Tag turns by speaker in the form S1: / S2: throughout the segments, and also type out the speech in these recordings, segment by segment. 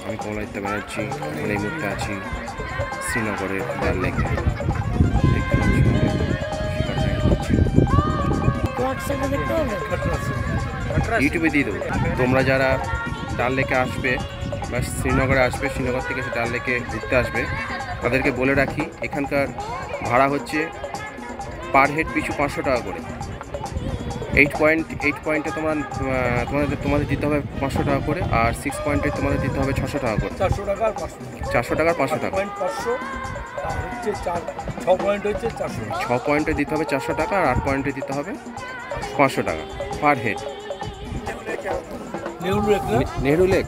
S1: আমি কমলাদিত্য ব্যানার্জি এখন এই মুহূর্তে আছি শ্রীনগরের ডাল লেকে। ইউটিউবে দিয়ে দেবো। তোমরা যারা ডাল লেকে আসবে বা শ্রীনগরে আসবে, শ্রীনগর থেকে সে ডাল লেকে ঘুরতে আসবে, তাদেরকে বলে রাখি এখানকার ভাড়া হচ্ছে পার হেড পিছু 500 টাকা করে। 8 পয়েন্টে তোমাদের দিতে হবে 500 টাকা করে, আর 6 পয়েন্টে তোমাদের দিতে হবে 600 টাকা করে। 400 টাকা 500 টাকা। 6 পয়েন্টে দিতে হবে 400 টাকা, আর 8 পয়েন্টে দিতে হবে 500 টাকা পার হেড। নেহরু লেক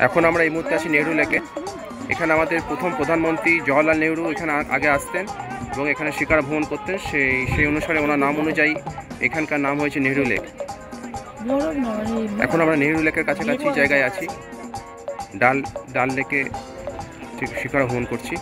S1: এখন আমরা এই মুহূর্তে আছি নেহরু লেকে। এখানে আমাদের প্রথম প্রধানমন্ত্রী জওহরলাল নেহরু এখানে আগে আসতেন এবং এখানে শিকার ভ্রমণ করতেন। সেই অনুসারে ওনার নাম অনুযায়ী এখানকার নাম হয়েছে নেহরু লেক। এখন আমরা নেহরু লেকের কাছাকাছি জায়গায় আছি, ডাল লেকে শিকার ভ্রমণ করছি।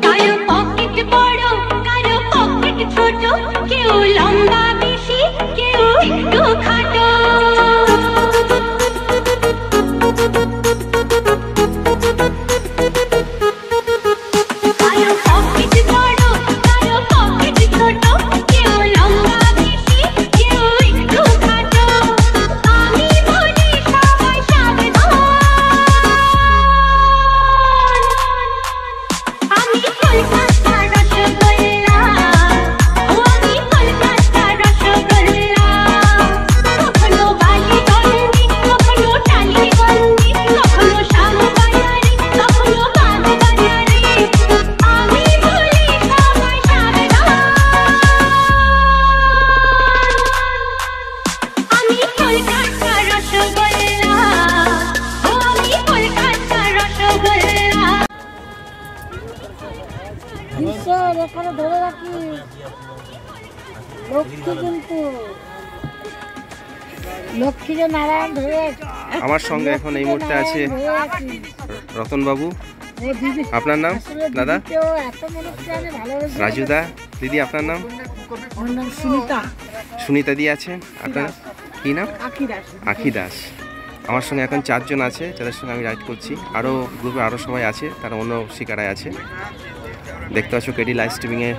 S2: কারো পকেট বড়, কারো পকেট ছোট, কেউ লম্বা বেশি, কেউ একটু খাটো। কারো পকেট বড়, কারো পকেট ছোট, কেউ লম্বা বেশি, কেউ একটু খাটো। আমি বলি সবাই সাবধান, আমি কলকাতার রসগোল্লা, ও আমি কলকাতার রসগোল্লা। কখনো বালিগঞ্জি, কখনো টালিগঞ্জি, কখনো শ্যামবাজারে, কখনো বাগবাজারে। আমি বলি সবাই সাবধান, আমি কলকাতার রসগোল্লা, ও আমি কলকাতার রসগোল্লা।
S3: ঈশ্বর এখানে ধরে রাখি লক্ষ্মী, কিন্তু লক্ষ্মী যে নারায়ণ ধরে রাখি।
S1: আমার সঙ্গে এখন এই মুহূর্তে আছে
S3: ধরে রাখি।
S1: রতনবাবু।
S3: ও দিদি,
S1: আপনার নাম?
S3: আসলে
S1: দাদা?
S3: দিদিকেও এত মনে প্রাণে ভালোবেসে।
S1: রাজুদা। দিদি আপনার নাম?
S3: আমার নাম সুনিতা।
S1: সুনিতা দি আছে। আপনার কি নাম?
S3: আখি দাস।
S1: আখি দাস। আমার সঙ্গে এখন 4 জন আছে যাদের সঙ্গে আমি রাইড করছি। আরও গ্রুপে আরও সবাই আছে, তারা অন্য শিকারায় আছে। দেখতে পাচ্ছ কেডি লাইভ স্ট্রিমিংয়ের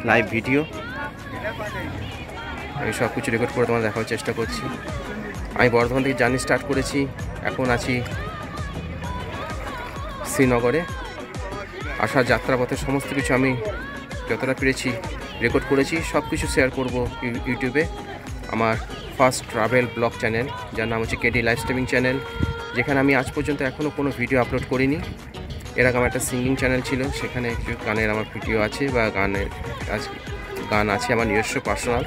S1: লাইভ ভিডিও। আমি সব কিছু রেকর্ড করে তোমার দেখার চেষ্টা করছি। আমি বর্ধমান থেকে জার্নি স্টার্ট করেছি, এখন আছি শ্রীনগরে। আসার যাত্রাপথে সমস্ত কিছু আমি যতটা পেরেছি রেকর্ড করেছি, সব কিছু শেয়ার করব ইউটিউবে। আমার ফার্স্ট ট্রাভেল ব্লগ চ্যানেল, যার নাম হচ্ছে কেডি লাইভ স্ট্রিমিং চ্যানেল, যেখানে আমি আজ পর্যন্ত এখনও কোনো ভিডিও আপলোড করিনি। এর আগে আমার একটা সিঙ্গিং চ্যানেল ছিল, সেখানে কিছু গানের আমার ভিডিও আছে বা গান আছে আমার নিজস্ব পার্সোনাল,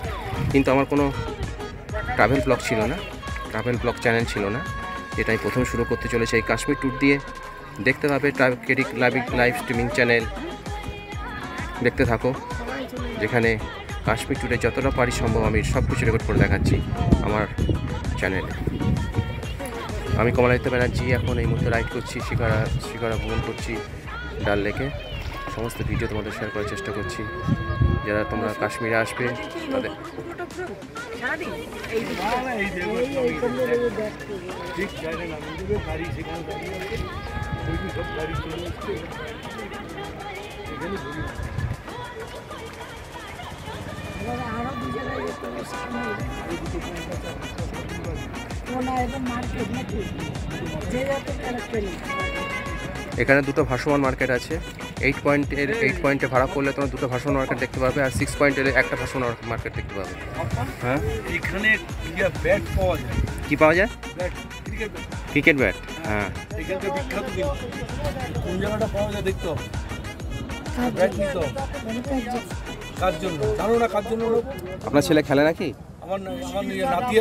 S1: কিন্তু আমার কোনো ট্রাভেল ব্লগ ছিল না, ট্রাভেল ব্লগ চ্যানেল ছিল না। যেটা আমি প্রথম শুরু করতে চলেছি এই কাশ্মীর ট্যুর দিয়ে। দেখতে পাবে কেডি লাইভ স্ট্রিমিং চ্যানেল, দেখতে থাকো, যেখানে কাশ্মীর ট্যুরে যতটা পারি সম্ভব আমি সব কিছু রেকর্ড করে দেখাচ্ছি আমার চ্যানেলে। আমি কমলাদিত্য ব্যানার্জি, এখন এই মুহূর্তে রাইড করছি, শিকারা ভ্রমণ করছি ডাল লেকে। সমস্ত ভিডিও তোমাদের শেয়ার করার চেষ্টা করছি। যারা তোমরা কাশ্মীরে আসবে তাদের
S3: আরো দু জায়গায় যেতে হবে, মার্কেট নাকি যে যত ক্যারেক্টারি।
S1: এখানে দুটো ভাসমান মার্কেট আছে। 8 পয়েন্টে ভাড়া করলে তোমরা দুটো ভাসমান মার্কেট দেখতে পাবে, আর 6 পয়েন্টে একটা ভাসমান মার্কেট দেখতে পাবে। হ্যাঁ,
S4: এখানে ব্যাট পাওয়া যায়।
S1: কি পাওয়া যায়?
S4: Bat,
S1: cricket bat. হ্যাঁ,
S4: এখানকার বিখ্যাত কিন্তু কোন জায়গাটা পাওয়া যায় দেখতে হবে। ব্যাট নিতে হবে। কার জন্য জানো না? কার জন্য?
S1: আপনার ছেলে খেলে নাকি?
S4: আমার নাতি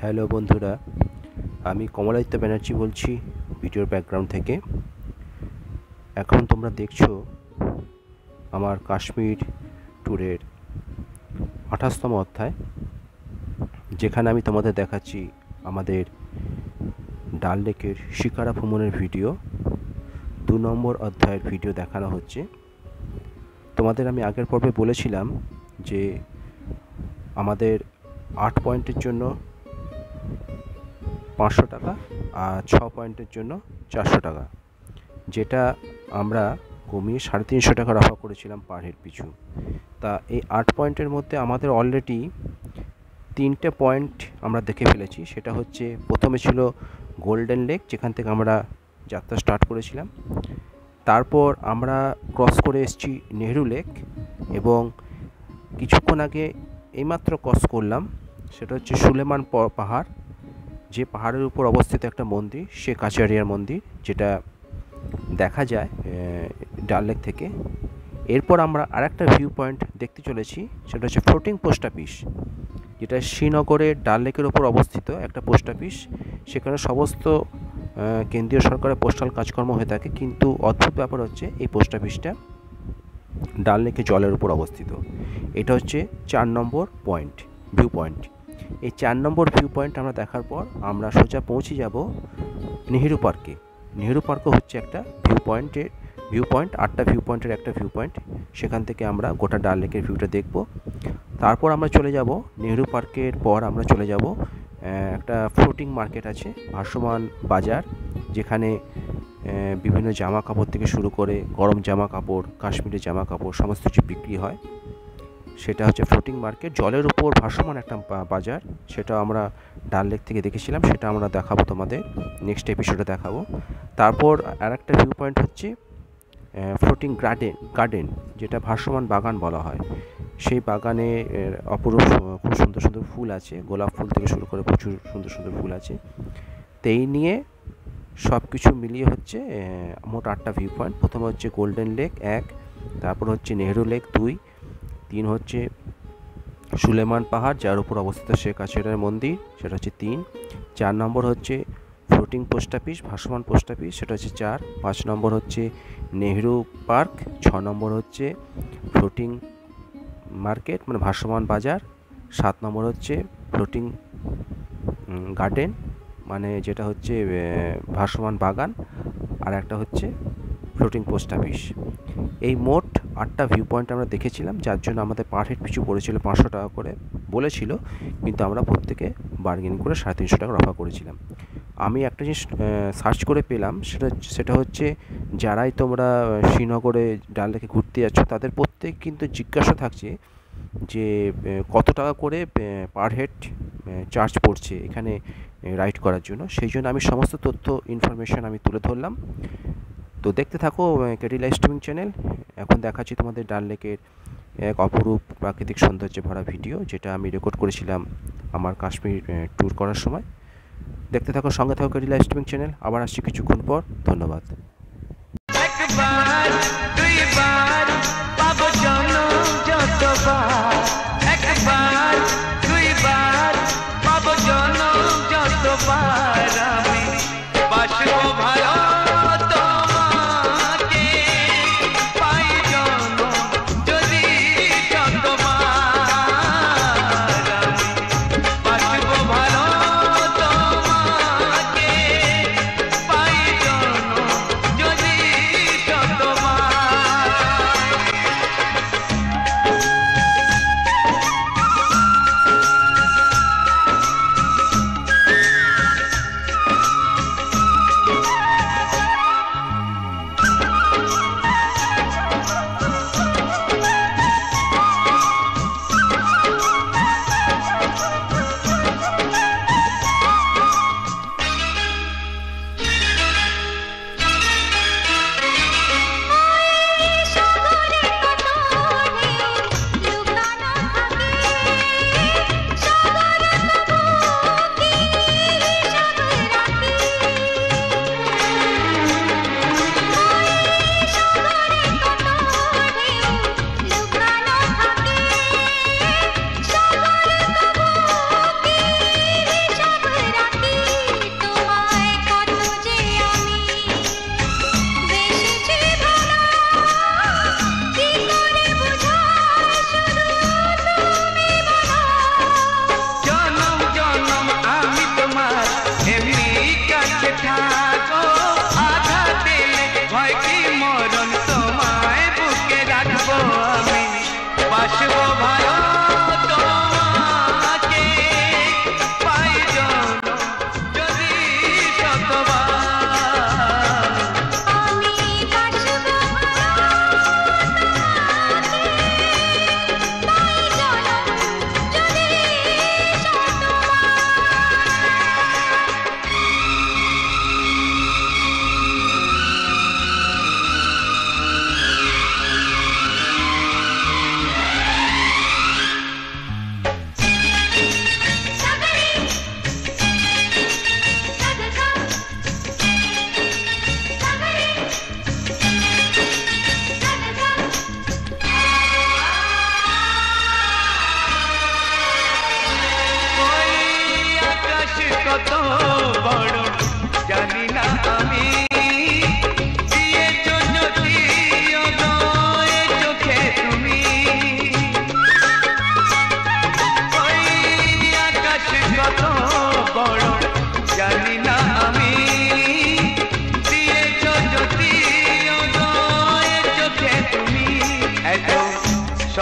S5: হ্যালো বন্ধুরা, আমি কমলাদিত্য ব্যানার্জি বলছি ভিডিওর ব্যাকগ্রাউন্ড থেকে। এখন তোমরা দেখছো আমার কাশ্মীর ট্যুরের 28তম অধ্যায়, যেখানে আমি তোমাদের দেখাচ্ছি আমাদের ডাল লেকের শিকারা ভ্রমণের ভিডিও। 2 নম্বর অধ্যায়ের ভিডিও দেখানো হচ্ছে। তোমাদের আমি আগের পর্বে বলেছিলাম যে আমাদের 8 পয়েন্টের জন্য 500 টাকা আর 6 পয়েন্টের জন্য 400 টাকা, যেটা আমরা কমিয়ে 350 টাকা অফার করেছিলাম পার হেড পিছু। তা এই 8 পয়েন্টের মধ্যে আমাদের অলরেডি 3টে পয়েন্ট আমরা দেখে ফেলেছি। সেটা হচ্ছে, প্রথমে ছিল গোল্ডেন লেক, যেখান থেকে আমরা যাত্রা স্টার্ট করেছিলাম। তারপর আমরা ক্রস করে এসেছি নেহেরু লেক, এবং কিছুক্ষণ আগে এইমাত্র ক্রস করলাম, সেটা হচ্ছে সুলেমান পাহাড়, যে পাহাড়ের উপর অবস্থিত একটা মন্দির, শেখ আচারিয়ার মন্দির, যেটা দেখা যায় ডাল লেক থেকে। এরপর আমরা আরেকটা ভিউ পয়েন্ট দেখতে চলেছি, সেটা হচ্ছে ফ্লোটিং পোস্ট অফিস, যেটা শ্রীনগরের ডাল লেকের ওপর অবস্থিত একটা পোস্ট অফিস। সেখানে সমস্ত কেন্দ্রীয় সরকারের পোস্টাল কাজকর্ম হয়ে থাকে, কিন্তু অদ্ভুত ব্যাপার হচ্ছে এই পোস্ট অফিসটা ডাল লেকে জলের উপর অবস্থিত। এটা হচ্ছে 4 নম্বর পয়েন্ট, ভিউ পয়েন্ট। এই 4 নম্বর ভিউ পয়েন্ট আমরা দেখার পর আমরা সোজা পৌঁছে যাব নেহেরু পার্কে। নেহেরু পার্কও হচ্ছে একটা ভিউ পয়েন্ট, 8টা ভিউ পয়েন্টের একটা ভিউ পয়েন্ট। সেখান থেকে আমরা গোটা ডাল লেকের ভিউটা দেখব। তারপর আমরা চলে যাব নেহেরু পার্কের পর আমরা চলে যাব একটা ফ্লোটিং মার্কেট আছে, ভাসমান বাজার, যেখানে বিভিন্ন জামা কাপড় থেকে শুরু করে গরম জামা কাপড়, কাশ্মীরের জামা কাপড় সমস্ত কিছু বিক্রি হয়। সেটা হচ্ছে ফ্লোটিং মার্কেট, জলের উপর ভাসমান একটা বাজার। সেটা আমরা ডাল লেক থেকে দেখেছিলাম, সেটা আমরা দেখাবো তোমাদের, নেক্সট এপিসোডে দেখাবো। তারপর আরেকটা ভিউ পয়েন্ট হচ্ছে ফ্লোটিং গার্ডেন, যেটা ভাসমান বাগান বলা হয়। সেই বাগানে অপরূপ খুব সুন্দর সুন্দর ফুল আছে, গোলাপ ফুল থেকে শুরু করে প্রচুর সুন্দর সুন্দর ফুল আছে। তো এই নিয়ে সব কিছু মিলিয়ে হচ্ছে মোট 8টা ভিউ পয়েন্ট। প্রথমে হচ্ছে গোল্ডেন লেক 1, তারপর হচ্ছে নেহেরু লেক 2, 3 হচ্ছে সুলেমান পাহাড়, যার উপর অবস্থিত শেখ আচারিয়ার মন্দির, সেটা হচ্ছে 3। 4 নম্বর হচ্ছে ফ্লোটিং পোস্ট অফিস, ভাসমান পোস্ট অফিস, সেটা হচ্ছে 4। 5 নম্বর হচ্ছে নেহেরু পার্ক। 6 নম্বর হচ্ছে ফ্লোটিং মার্কেট মানে ভাসমান বাজার। 7 নম্বর হচ্ছে ফ্লোটিং গার্ডেন, মানে যেটা হচ্ছে ভাসমান বাগান। আর একটা হচ্ছে ফ্লোটিং পোস্ট অফিস। এই মোট 8টা ভিউ পয়েন্ট আমরা দেখেছিলাম, যার জন্য আমাদের পার হেড পিছু পড়েছিল 500 টাকা করে বলেছিল, কিন্তু আমরা প্রত্যেকে বার্গেনিং করে 350 টাকা অফার করেছিলাম। আমি একটা জিনিস সার্চ করে পেলাম, সেটা হচ্ছে, যারাই তোমরা শ্রীনগরে ডাল লেকে ঘুরতে যাচ্ছ, তাদের প্রত্যেক কিন্তু জিজ্ঞাসা থাকছে যে কত টাকা করে পার হেড চার্জ পড়ছে এখানে রাইড করার জন্য। সেই জন্য আমি সমস্ত তথ্য ইনফরমেশান আমি তুলে ধরলাম। তো দেখতে থাকো কেডি লাইভ স্ট্রিমিং চ্যানেল। এখন দেখাচ্ছি তোমাদের ডাল লেকের এক অপরূপ প্রাকৃতিক সৌন্দর্যে ভরা ভিডিও, যেটা আমি রেকর্ড করেছিলাম আমার কাশ্মীর ট্যুর করার সময়। দেখতে থাকো, সঙ্গে থাকো কেডি লাইভ স্ট্রিমিং চ্যানেল। আবার আসছি কিছুক্ষণ পর। ধন্যবাদ।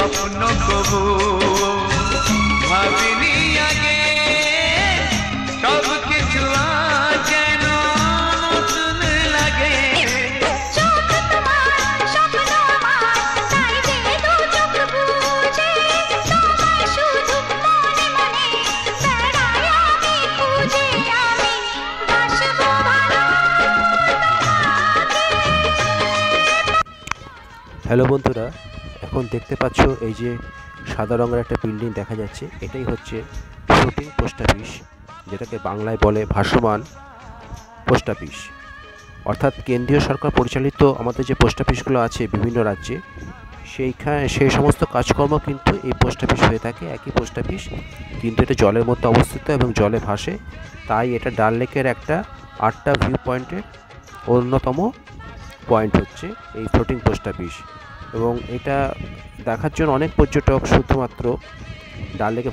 S6: স্বপ্ন কবু ভাবিনি আগে সব কিছু আজ যেন নতুন লাগে
S2: চোখ তোমার স্বপ্ন আমার তাই যে দু চোখ বুঝে তোমায় শুধু মনে মনে বেড়াই আমি খুঁজে আমি বাসবো ভালো
S5: হ্যালো বন্ধুরা, এখন দেখতে পাচ্ছ এই যে সাদা রঙের একটা বিল্ডিং দেখা যাচ্ছে, এটাই হচ্ছে ফ্লোটিং পোস্ট অফিস, যেটাকে বাংলায় বলে ভাসমান পোস্ট অফিস। অর্থাৎ কেন্দ্রীয় সরকার পরিচালিত আমাদের যে পোস্ট অফিসগুলো আছে বিভিন্ন রাজ্যে, সেই সমস্ত কাজকর্ম কিন্তু এই পোস্ট অফিস হয়ে থাকে। একই পোস্ট অফিস, কিন্তু এটা জলের মধ্যে অবস্থিত এবং জলে ভাসে, তাই এটা ডাল লেকের একটা 8টা ভিউ পয়েন্টের অন্যতম পয়েন্ট হচ্ছে এই ফ্লোটিং পোস্ট অফিস। এবং এটা দেখার জন্য অনেক পর্যটক শুধুমাত্র ডাল লেকে